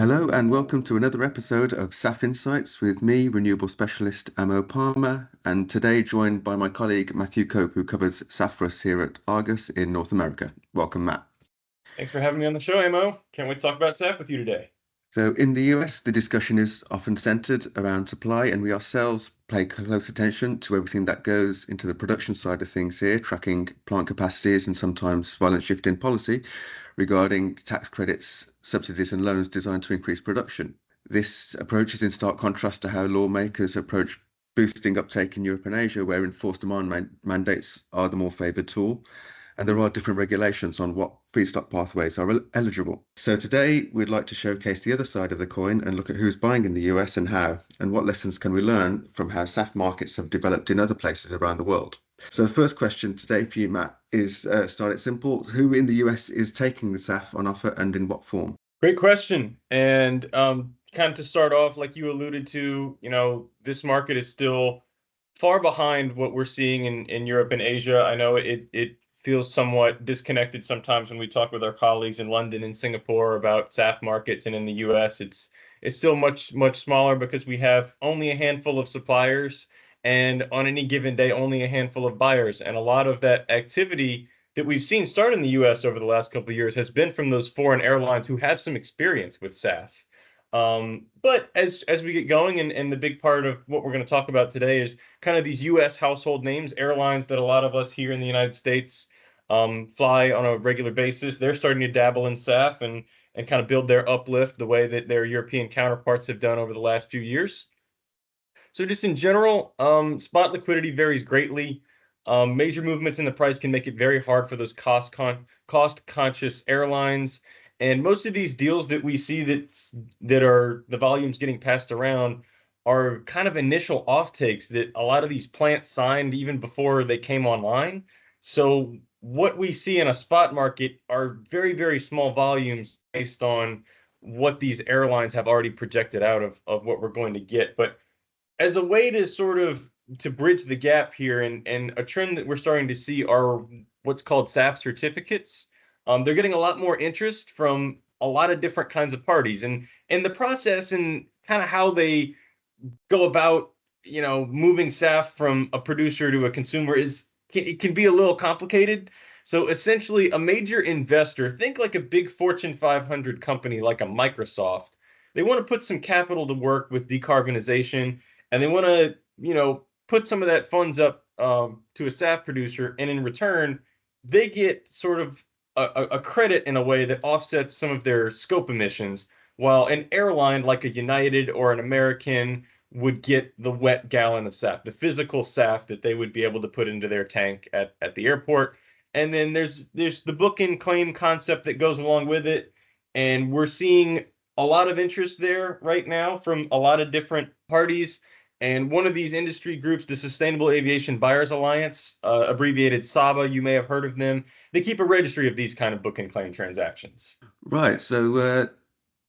Hello and welcome to another episode of SAF Insights with me, renewable specialist Amo Palmer, and today joined by my colleague Matthew Cope, who covers SAF for us here at Argus in North America. Welcome, Matt. Thanks for having me on the show, Amo. Can't wait to talk about SAF with you today. So, in the US, the discussion is often centered around supply, and we ourselves pay close attention to everything that goes into the production side of things here, tracking plant capacities and sometimes violent shift in policy regarding tax credits, subsidies, and loans designed to increase production. This approach is in stark contrast to how lawmakers approach boosting uptake in Europe and Asia, where enforced demand mandates are the more favoured tool. And there are different regulations on what feedstock pathways are eligible. So today we'd like to showcase the other side of the coin and look at who's buying in the US and how, and what lessons can we learn from how SAF markets have developed in other places around the world. So the first question today for you, Matt, is start it simple. Who in the US is taking the SAF on offer and in what form? Great question. And kind of to start off, like you alluded to, this market is still far behind what we're seeing in Europe and Asia. I know it feels somewhat disconnected sometimes when we talk with our colleagues in London and Singapore about SAF markets, and in the US, it's still much smaller because we have only a handful of suppliers, and on any given day, only a handful of buyers. And a lot of that activity that we've seen start in the US over the last couple of years has been from those foreign airlines who have some experience with SAF. But as we get going, and the big part of what we're going to talk about today is kind of these US household names, airlines that a lot of us here in the United States fly on a regular basis. They're starting to dabble in SAF and kind of build their uplift the way that their European counterparts have done over the last few years. So just in general, spot liquidity varies greatly. Major movements in the price can make it very hard for those cost-conscious airlines. And most of these deals that we see that are the volumes getting passed around are kind of initial offtakes that a lot of these plants signed even before they came online. So what we see in a spot market are very small volumes based on what these airlines have already projected out of what we're going to get. But as a way to sort of to bridge the gap here, and a trend that we're starting to see are what's called SAF certificates. They're getting a lot more interest from a lot of different kinds of parties, and the process and kind of how they go about, moving SAF from a producer to a consumer it can be a little complicated. So essentially, a major investor, think like a big Fortune 500 company like a Microsoft, they want to put some capital to work with decarbonization, and they want to, put some of that funds up to a SAF producer, and in return, they get sort of a credit in a way that offsets some of their scope emissions, while an airline like a United or an American would get the wet gallon of SAF, the physical SAF that they would be able to put into their tank at the airport. And then there's the book and claim concept that goes along with it, and we're seeing a lot of interest there right now from a lot of different parties. And one of these industry groups, the Sustainable Aviation Buyers Alliance, abbreviated SABA, you may have heard of them. They keep a registry of these kind of book and claim transactions. Right. So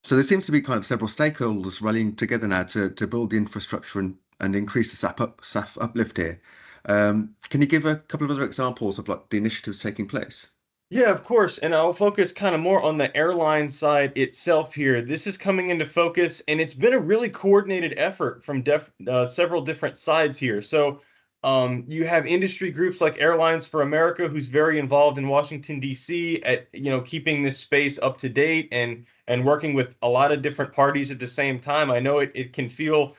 there seems to be kind of several stakeholders rallying together now to build the infrastructure and increase the SAF uplift here. Can you give a couple of other examples of like the initiatives taking place? Yeah, of course. And I'll focus kind of more on the airline side itself here. This is coming into focus, and it's been a really coordinated effort from several different sides here. So you have industry groups like Airlines for America, who's very involved in Washington, D.C. at, keeping this space up to date and working with a lot of different parties at the same time. I know it can feel,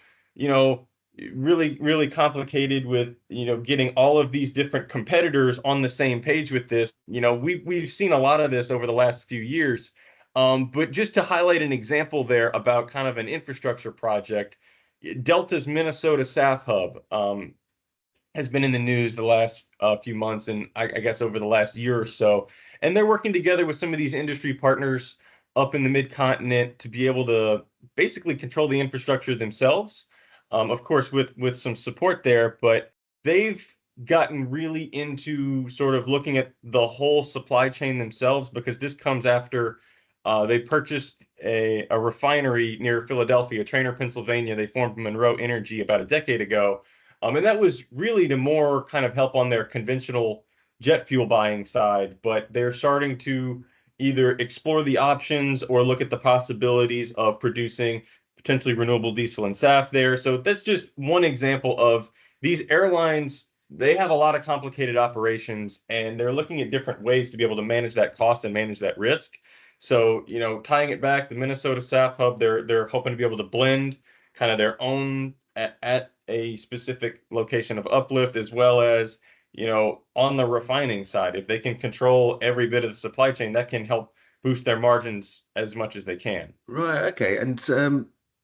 really complicated with, getting all of these different competitors on the same page with this. We've seen a lot of this over the last few years. But just to highlight an example there about kind of an infrastructure project, Delta's Minnesota SAF Hub has been in the news the last few months, and I guess over the last year or so. And they're working together with some of these industry partners up in the mid-continent to be able to basically control the infrastructure themselves. Of course, with some support there, but they've gotten really into sort of looking at the whole supply chain themselves, because this comes after they purchased a refinery near Philadelphia, Trainer, Pennsylvania. They formed Monroe Energy about a decade ago. And that was really to more kind of help on their conventional jet fuel buying side, but they're starting to either explore the options or look at the possibilities of producing potentially renewable diesel and SAF there. So that's just one example of these airlines. They have a lot of complicated operations and they're looking at different ways to be able to manage that cost and manage that risk. So, tying it back, the Minnesota SAF Hub, they're hoping to be able to blend kind of their own at a specific location of uplift, as well as, on the refining side. If they can control every bit of the supply chain, that can help boost their margins as much as they can. Right, okay. And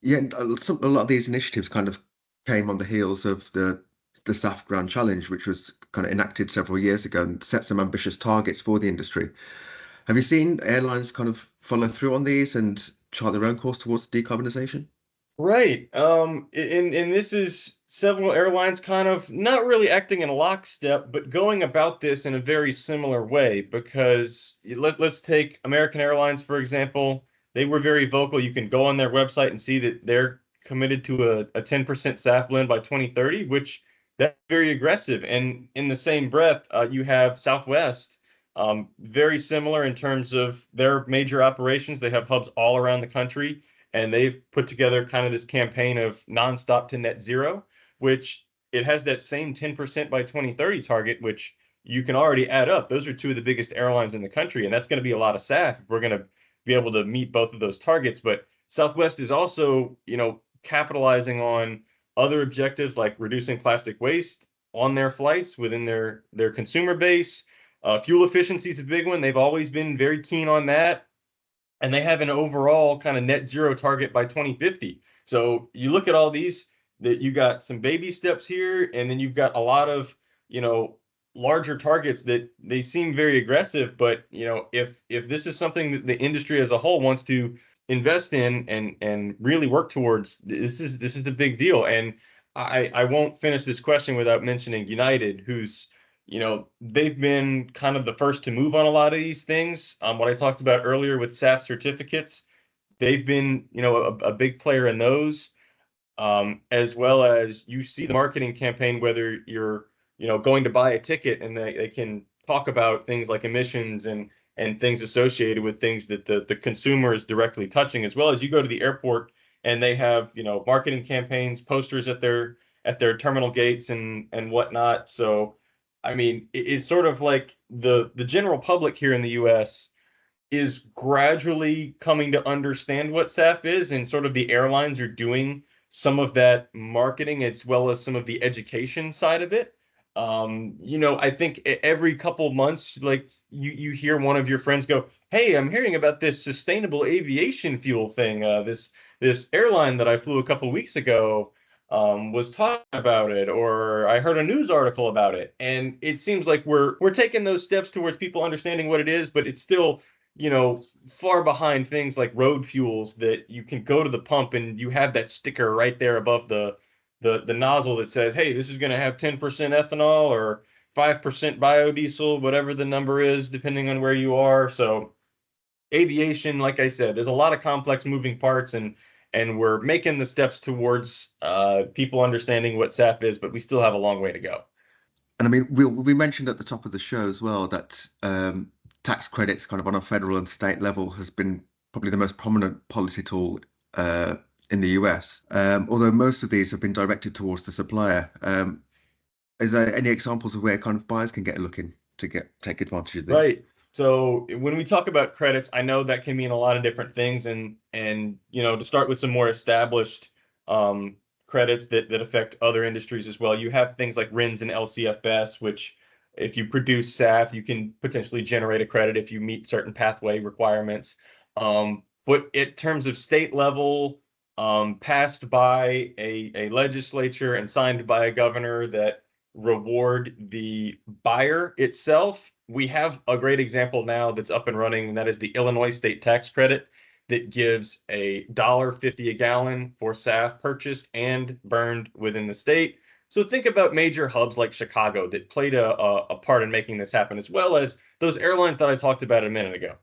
yeah, a lot of these initiatives kind of came on the heels of the SAF Grand Challenge, which was kind of enacted several years ago and set some ambitious targets for the industry. Have you seen airlines kind of follow through on these and chart their own course towards decarbonisation? Right. And this is several airlines kind of not really acting in lockstep, but going about this in a very similar way. Because let's take American Airlines, for example. They were very vocal. You can go on their website and see that they're committed to a 10% SAF blend by 2030, which that's very aggressive. And in the same breath, you have Southwest, very similar in terms of their major operations. They have hubs all around the country and they've put together kind of this campaign of nonstop to net zero, which it has that same 10% by 2030 target, which you can already add up. Those are two of the biggest airlines in the country, and that's going to be a lot of SAF if we're going to be able to meet both of those targets. But Southwest is also, capitalizing on other objectives like reducing plastic waste on their flights within their consumer base. Fuel efficiency is a big one. They've always been very keen on that, and they have an overall kind of net zero target by 2050. So you look at all these, that you got some baby steps here, and then you've got a lot of, you know, larger targets that they seem very aggressive. But if this is something that the industry as a whole wants to invest in and really work towards, this is a big deal. And I won't finish this question without mentioning United, who's they've been kind of the first to move on a lot of these things. What I talked about earlier with SAF certificates, they've been, a big player in those, as well as you see the marketing campaign, whether you're, going to buy a ticket and they can talk about things like emissions and things associated with things that the consumer is directly touching, as well as you go to the airport and they have, marketing campaigns, posters at their terminal gates and whatnot. So I mean, it's sort of like the general public here in the US is gradually coming to understand what SAF is, and sort of the airlines are doing some of that marketing as well as some of the education side of it. I think every couple months, like you hear one of your friends go, "Hey, I'm hearing about this sustainable aviation fuel thing. This airline that I flew a couple weeks ago was talking about it, or I heard a news article about it." And it seems like we're taking those steps towards people understanding what it is, but it's still, far behind things like road fuels that you can go to the pump and you have that sticker right there above the nozzle that says, "Hey, this is going to have 10% ethanol or 5% biodiesel," whatever the number is, depending on where you are. So aviation, like I said, there's a lot of complex moving parts, and we're making the steps towards people understanding what SAF is, but we still have a long way to go. And I mean, we mentioned at the top of the show as well that tax credits, kind of on a federal and state level, has been probably the most prominent policy tool in the US. Although most of these have been directed towards the supplier. Is there any examples of where kind of buyers can get a look in to take advantage of these? Right. So when we talk about credits, I know that can mean a lot of different things, and to start with some more established credits that affect other industries as well. You have things like RINs and LCFS, which if you produce SAF, you can potentially generate a credit if you meet certain pathway requirements. But in terms of state level, passed by a legislature and signed by a governor that reward the buyer itself, we have a great example now that's up and running, and that is the Illinois state tax credit that gives $1.50 a gallon for SAF purchased and burned within the state. So think about major hubs like Chicago that played a part in making this happen, as well as those airlines that I talked about a minute ago.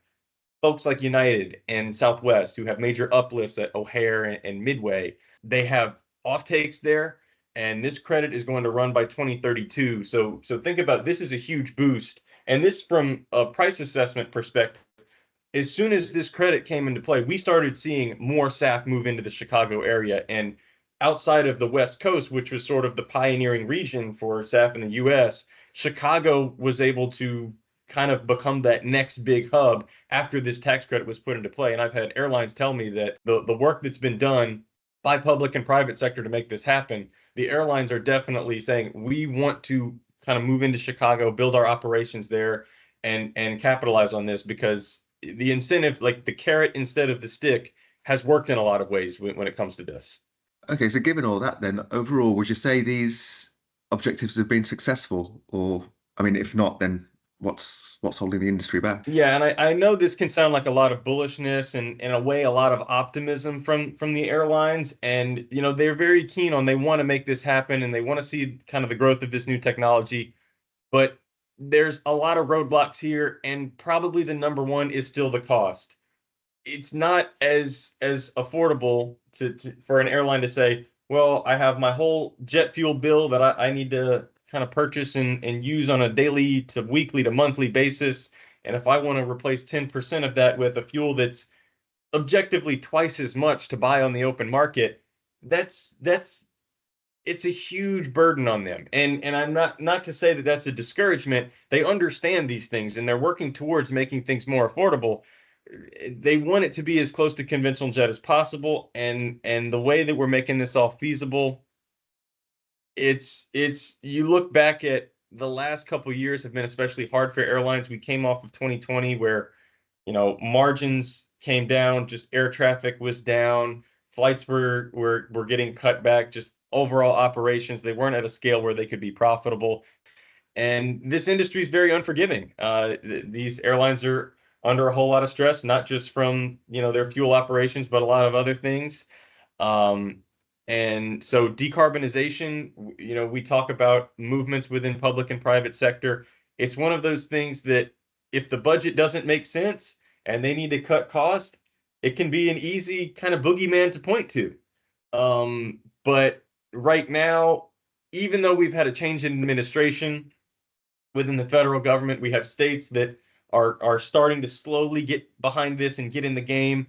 Folks like United and Southwest, who have major uplifts at O'Hare and Midway, they have offtakes there, and this credit is going to run by 2032. So think about, this is a huge boost, and this, from a price assessment perspective, as soon as this credit came into play, we started seeing more SAF move into the Chicago area. And outside of the West Coast, which was sort of the pioneering region for SAF in the US, Chicago was able to kind of become that next big hub after this tax credit was put into play. And I've had airlines tell me that the work that's been done by public and private sector to make this happen, the airlines are definitely saying, we want to kind of move into Chicago, build our operations there, and capitalize on this, because the incentive, like the carrot instead of the stick, has worked in a lot of ways when it comes to this. Okay, so given all that, then overall, would you say these objectives have been successful? Or, I mean, if not, then what's holding the industry back? Yeah, and I know this can sound like a lot of bullishness and in a way a lot of optimism from the airlines. And they're very keen on, they want to make this happen and they want to see kind of the growth of this new technology. But there's a lot of roadblocks here, and probably the number one is still the cost. It's not as affordable for an airline to say, well, I have my whole jet fuel bill that I need to kind of purchase and use on a daily to weekly to monthly basis. And if I want to replace 10% of that with a fuel that's objectively twice as much to buy on the open market, that's it's a huge burden on them. And I'm not to say that that's a discouragement. They understand these things and they're working towards making things more affordable. They want it to be as close to conventional jet as possible. And the way that we're making this all feasible, it's you look back at the last couple of years have been especially hard for airlines. We came off of 2020 where margins came down, just air traffic was down, flights were getting cut back, just overall operations, they weren't at a scale where they could be profitable. And this industry is very unforgiving. These airlines are under a whole lot of stress, not just from their fuel operations, but a lot of other things. And so decarbonization, we talk about movements within public and private sector. It's one of those things that if the budget doesn't make sense and they need to cut cost, it can be an easy kind of boogeyman to point to. But right now, even though we've had a change in administration within the federal government, we have states that are starting to slowly get behind this and get in the game.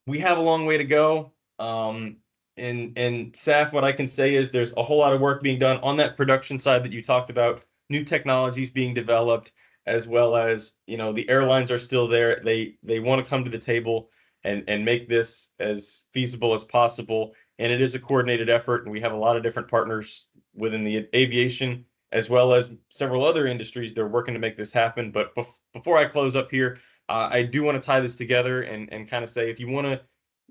We have a long way to go. And SAF, what I can say is there's a whole lot of work being done on that production side that you talked about, new technologies being developed, as well as, the airlines are still there. They want to come to the table and make this as feasible as possible. And it is a coordinated effort, and we have a lot of different partners within the aviation, as well as several other industries. They're working to make this happen. But before I close up here, I do want to tie this together and kind of say, if you want to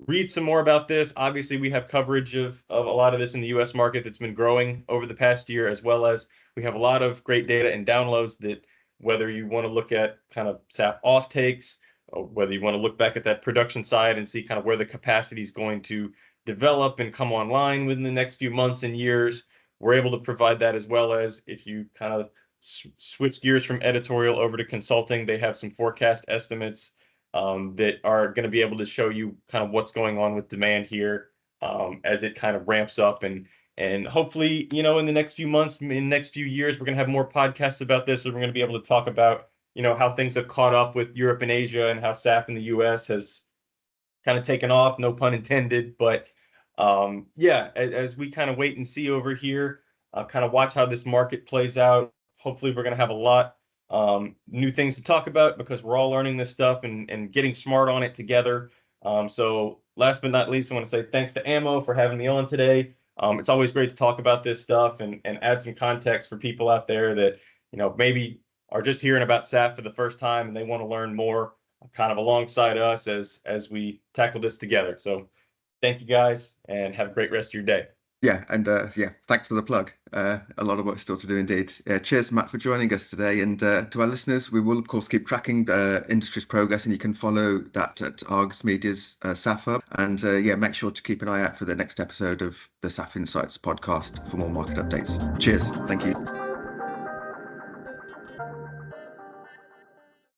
read some more about this, obviously we have coverage of a lot of this in the US market that's been growing over the past year, as well as we have a lot of great data and downloads that, whether you want to look at kind of SAF offtakes, or whether you want to look back at that production side and see kind of where the capacity is going to develop and come online within the next few months and years, we're able to provide that, as well as if you kind of switch gears from editorial over to consulting, they have some forecast estimates that are going to be able to show you kind of what's going on with demand here as it kind of ramps up. And hopefully, in the next few months, in the next few years, we're going to have more podcasts about this. So we're going to be able to talk about, how things have caught up with Europe and Asia, and how SAF in the US has kind of taken off, no pun intended. But yeah, as we kind of wait and see over here, kind of watch how this market plays out. Hopefully we're going to have a lot new things to talk about, because we're all learning this stuff and getting smart on it together. So last but not least, I want to say thanks to Ammo for having me on today. It's always great to talk about this stuff and add some context for people out there that, maybe are just hearing about SAF for the first time and they want to learn more kind of alongside us as we tackle this together. So thank you guys, and have a great rest of your day. Yeah, and yeah, thanks for the plug. A lot of work still to do indeed. Cheers, Matt, for joining us today. And to our listeners, we will, of course, keep tracking the industry's progress, and you can follow that at Argus Media's SAF Hub. And yeah, make sure to keep an eye out for the next episode of the SAF Insights podcast for more market updates. Cheers. Thank you.